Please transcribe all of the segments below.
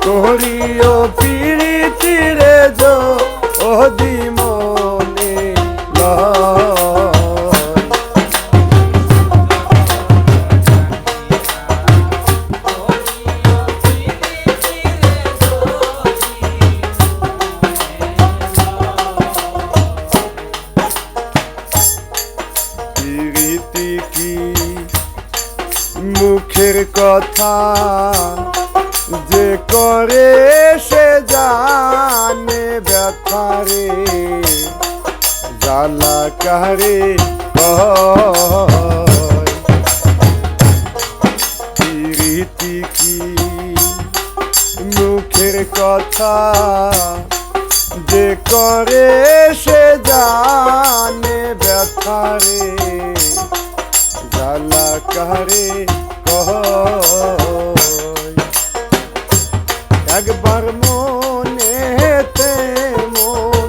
করিও পিরিতিরে যদি মনে লয়। পিরিতি কি মুখের কথা, যে করে সে জানে ব্যথারে জ্বালা কারে পিরিতি কি মুখের কথা, যে করে সে জানে ব্যথারে জ্বালা কারে একবার মনেতে মন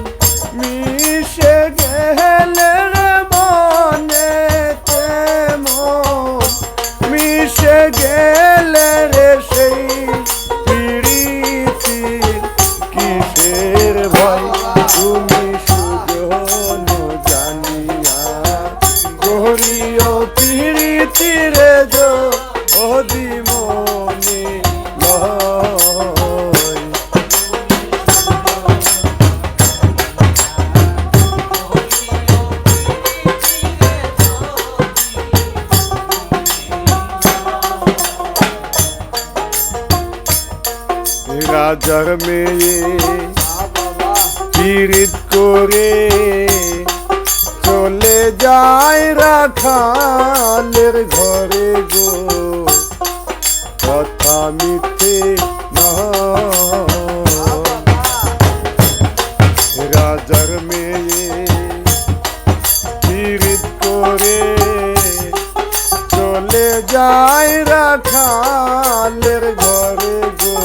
মিশে গেলে রে, মনেতে মন মিশে গেলে রে, সেই পিরিতির কিসের ভয়? তুমি সুজন জানিয়া করিও পিরিতিরে যদি মনে লয়। রাজার মেয়ে পিরিত করে চলে যায় রাখালের ঘরে গো, কথা মিথ্যে নয়। রাজার মেয়ে পিরিত করে চলে যায় রাখালের ঘরে গো,